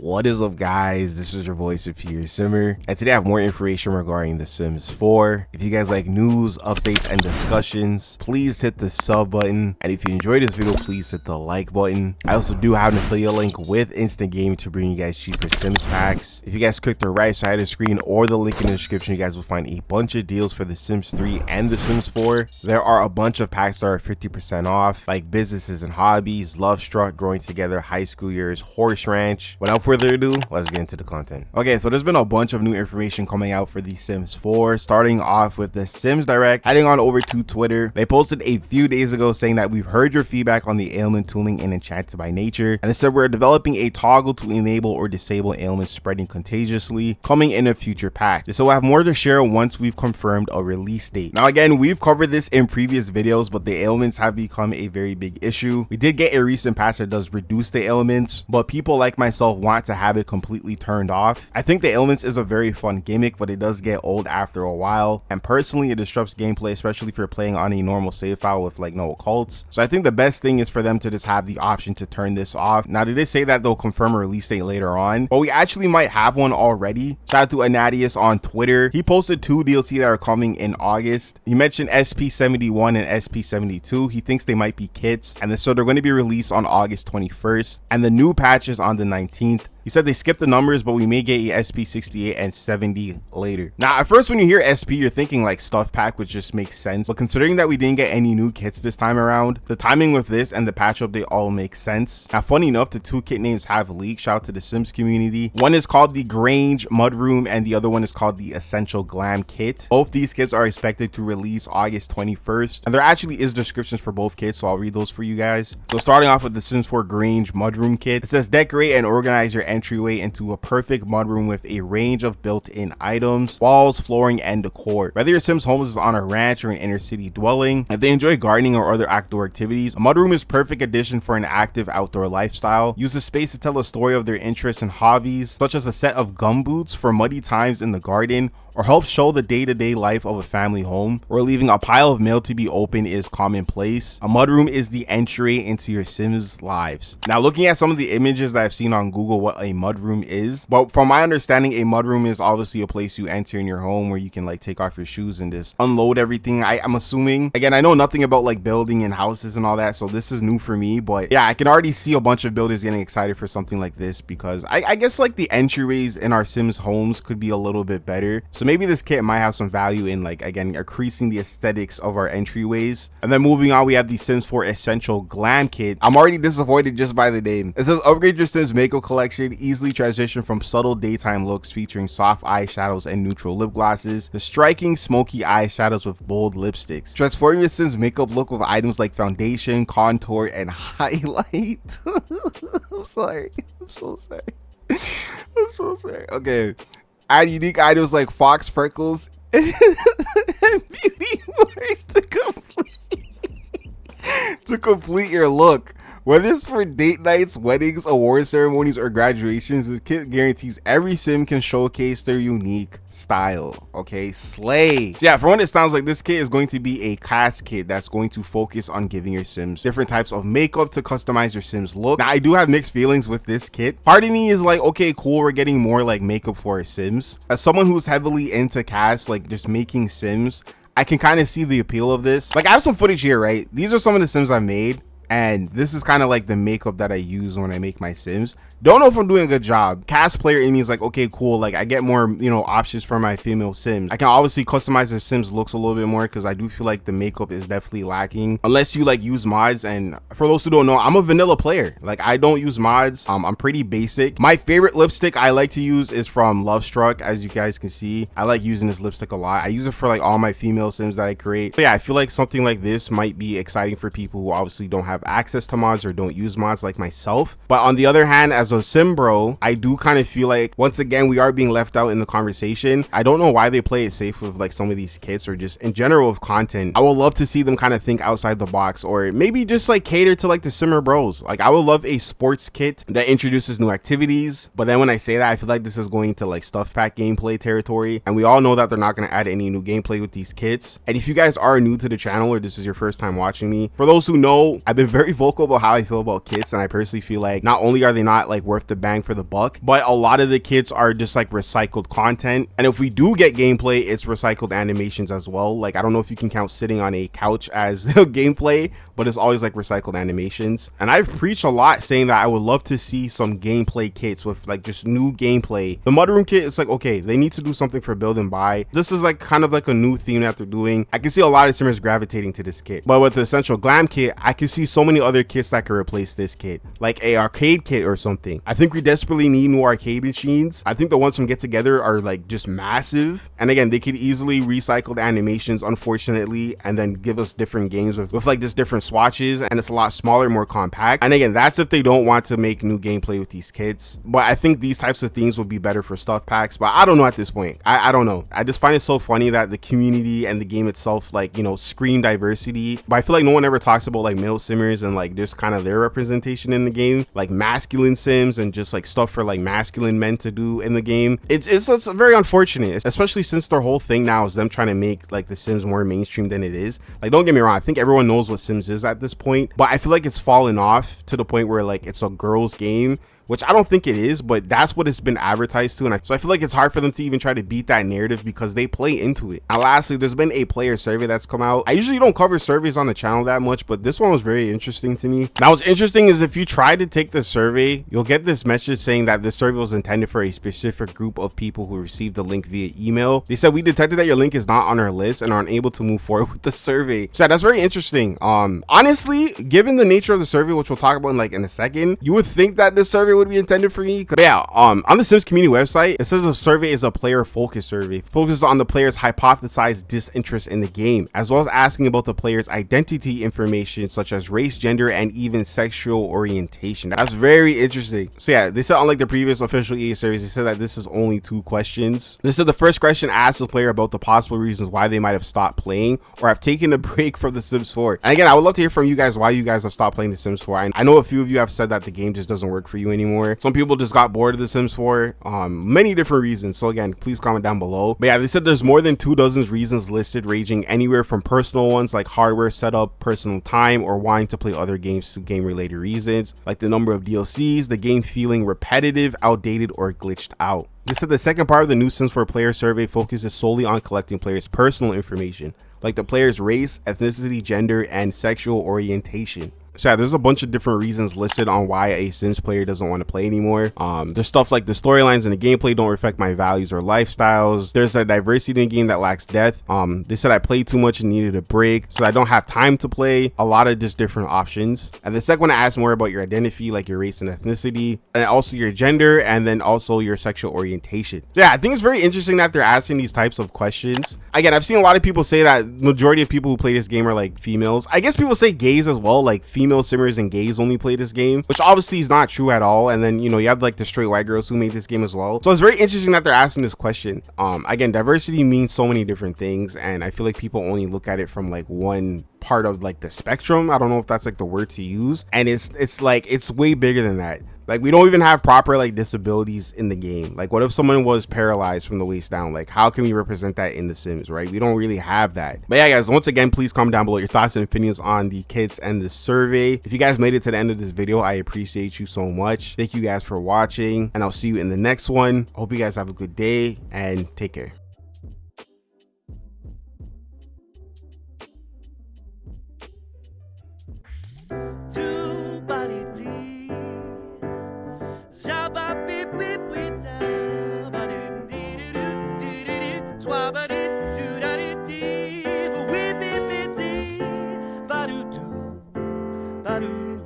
What is up, guys? This is your boy Superior Simmer, and today I have more information regarding The Sims 4. If you guys like news, updates, and discussions, please hit the sub button, and if you enjoyed this video, please hit the like button. I also do have an affiliate link with Instant Game to bring you guys cheaper Sims packs. If you guys click the right side of the screen or the link in the description, you guys will find a bunch of deals for The Sims 3 and The Sims 4. There are a bunch of packs that are 50% off, like businesses and hobbies, love struck, growing together, high school years, horse ranch. Without further ado, let's get into the content. Okay, so there's been a bunch of new information coming out for The Sims 4, starting off with the Sims Direct. Heading on over to Twitter, they posted a few days ago saying that we've heard your feedback on the ailment tooling in Enchanted by Nature, and they said we're developing a toggle to enable or disable ailments spreading contagiously, coming in a future pack. So we'll have more to share once we've confirmed a release date. Now again, we've covered this in previous videos, but the ailments have become a very big issue. We did get a recent patch that does reduce the ailments, but people like myself want to have it completely turned off. I think the ailments is a very fun gimmick, but it does get old after a while, and personally it disrupts gameplay, especially if you're playing on a normal save file with like no occults. So I think the best thing is for them to just have the option to turn this off. Now they did say that they'll confirm a release date later on, but we actually might have one already. Shout out to Anadius on Twitter. He posted 2 DLC that are coming in August. He mentioned SP71 and SP72. He thinks they might be kits, and so they're going to be released on August 21st, and the new patch is on the 19th. He said they skipped the numbers, but we may get a SP68 and 70 later. Now, at first, when you hear SP, you're thinking like stuff pack, which just makes sense. But considering that we didn't get any new kits this time around, the timing with this and the patch update all make sense. Now, funny enough, the 2 kit names have leaked. Shout out to the Sims community. One is called the Graange Mudroom, and the other one is called the Essential Glam Kit. Both these kits are expected to release August 21st, and there actually is descriptions for both kits, so I'll read those for you guys. So starting off with the Sims 4 Graange Mudroom Kit, it says decorate and organize your entryway into a perfect mudroom with a range of built-in items, walls, flooring, and decor. Whether your Sims home is on a ranch or an inner city dwelling, if they enjoy gardening or other outdoor activities, a mudroom is perfect addition for an active outdoor lifestyle. Use the space to tell a story of their interests and hobbies, such as a set of gumboots for muddy times in the garden, or help show the day-to-day life of a family home, or leaving a pile of mail to be open is commonplace. A mudroom is the entry into your Sims lives. Now, looking at some of the images that I've seen on Google what a mudroom is, but from my understanding, a mudroom is obviously a place you enter in your home where you can like take off your shoes and just unload everything. I'm assuming. Again, I know nothing about like building and houses and all that, so this is new for me, but yeah, I can already see a bunch of builders getting excited for something like this, because I guess like the entryways in our Sims homes could be a little bit better. So maybe this kit might have some value in like, again, increasing the aesthetics of our entryways. And then moving on, we have the Sims 4 Essential Glam Kit. I'm already disappointed just by the name. It says upgrade your Sims makeup collection, easily transition from subtle daytime looks featuring soft eyeshadows and neutral lip glosses to striking smoky eyeshadows with bold lipsticks. Transform your Sims makeup look with items like foundation, contour, and highlight. I'm sorry. I'm so sorry. I'm so sorry. Okay. Add unique items like fox freckles and beauty marks to complete your look. Whether it's for date nights, weddings, award ceremonies, or graduations, this kit guarantees every Sim can showcase their unique style. Okay, slay. So yeah, for one, it sounds like this kit is going to be a cast kit that's going to focus on giving your Sims different types of makeup to customize your Sims look. Now, I do have mixed feelings with this kit. Part of me is like, okay, cool, we're getting more like makeup for our Sims. As someone who's heavily into cast, like just making Sims, I can kind of see the appeal of this. Like, I have some footage here, right? These are some of the Sims I've made, and this is kind of like the makeup that I use when I make my Sims. Don't know if I'm doing a good job. Cast player in me is like, okay, cool, like I get more, you know, options for my female Sims. I can obviously customize the Sims looks a little bit more, because I do feel like the makeup is definitely lacking unless you like use mods. And for those who don't know, I'm a vanilla player. Like, I don't use mods. I'm pretty basic. My favorite lipstick I like to use is from Love Struck. As you guys can see, I like using this lipstick a lot. I use it for like all my female Sims that I create. But yeah, I feel like something like this might be exciting for people who obviously don't have access to mods or don't use mods like myself. But on the other hand, as a Sim bro, I do kind of feel like once again we are being left out in the conversation. I don't know why they play it safe with like some of these kits, or just in general with content. I would love to see them kind of think outside the box, or maybe just like cater to like the Simmer bros. Like, I would love a sports kit that introduces new activities, but then when I say that, I feel like this is going to like stuff pack gameplay territory, and we all know that they're not going to add any new gameplay with these kits. And if you guys are new to the channel, or this is your first time watching me, for those who know, I've been very vocal about how I feel about kits, and I personally feel like not only are they not like like worth the bang for the buck, but a lot of the kits are just like recycled content. And if we do get gameplay, it's recycled animations as well. Like, I don't know if you can count sitting on a couch as gameplay, but it's always like recycled animations. And I've preached a lot saying that I would love to see some gameplay kits with like just new gameplay. The mudroom kit, it's like, okay, they need to do something for build and buy. This is like kind of like a new theme that they're doing. I can see a lot of simmers gravitating to this kit, but with the essential glam kit, I can see so many other kits that could replace this kit, like a arcade kit or something. I think we desperately need new arcade machines. I think the ones from Get Together are like just massive, and again, they could easily recycle the animations, unfortunately, and then give us different games with like just different swatches, and it's a lot smaller, more compact. And again, that's if they don't want to make new gameplay with these kits, but I think these types of things would be better for stuff packs. But I don't know at this point. I don't know. I just find it so funny that the community and the game itself, like, you know, scream diversity, but I feel like no one ever talks about like male simmers and like just kind of their representation in the game, like masculine sims and just like stuff for like masculine men to do in the game. It's very unfortunate, especially since their whole thing now is them trying to make like the Sims more mainstream than it is. Like, don't get me wrong, I think everyone knows what Sims is at this point, but I feel like it's fallen off to the point where like it's a girls game, which I don't think it is, but that's what it's been advertised to. And so I feel like it's hard for them to even try to beat that narrative because they play into it. And lastly, there's been a player survey that's come out. I usually don't cover surveys on the channel that much, but this one was very interesting to me. Now, what's interesting is if you try to take the survey, you'll get this message saying that this survey was intended for a specific group of people who received the link via email. They said, we detected that your link is not on our list and are unable to move forward with the survey. So yeah, that's very interesting. Honestly, given the nature of the survey, which we'll talk about in a second, you would think that this survey would be intended for me. But yeah, on the Sims community website, it says the survey is a player focused survey, focuses on the player's hypothesized disinterest in the game, as well as asking about the player's identity information such as race, gender, and even sexual orientation. That's very interesting. So yeah, they said unlike the previous official EA surveys, they said that this is only 2 questions. They said the first question asks the player about the possible reasons why they might have stopped playing or have taken a break from the Sims 4. And again, I would love to hear from you guys why you guys have stopped playing the Sims 4. I know a few of you have said that the game just doesn't work for you anymore. Some people just got bored of the Sims 4, many different reasons. So again, please comment down below. But yeah, they said there's more than 24 reasons listed, ranging anywhere from personal ones like hardware setup, personal time, or wanting to play other games, to game related reasons like the number of DLCs, the game feeling repetitive, outdated, or glitched out. They said the second part of the new Sims 4 player survey focuses solely on collecting players' personal information, like the player's race, ethnicity, gender, and sexual orientation. So yeah, there's a bunch of different reasons listed on why a Sims player doesn't want to play anymore. There's stuff like the storylines and the gameplay don't reflect my values or lifestyles. There's a diversity in the game that lacks depth. They said I played too much and needed a break, so I don't have time to play. A lot of just different options. And the second one asks more about your identity, like your race and ethnicity, and also your gender, and then also your sexual orientation. So yeah, I think it's very interesting that they're asking these types of questions. Again, I've seen a lot of people say that majority of people who play this game are like females. I guess people say gays as well, like female simmers and gays only play this game, which obviously is not true at all. And then, you know, you have like the straight white girls who made this game as well. So it's very interesting that they're asking this question. Again, diversity means so many different things, and I feel like people only look at it from like one part of like the spectrum. I don't know if that's like the word to use, and it's like it's way bigger than that. Like, we don't even have proper like disabilities in the game. Like, what if someone was paralyzed from the waist down? Like, how can we represent that in the Sims, right? We don't really have that. But yeah, guys, once again, please comment down below your thoughts and opinions on the kits and the survey. If you guys made it to the end of this video, I appreciate you so much. Thank you guys for watching, and I'll see you in the next one. I hope you guys have a good day and take care. Ba-do,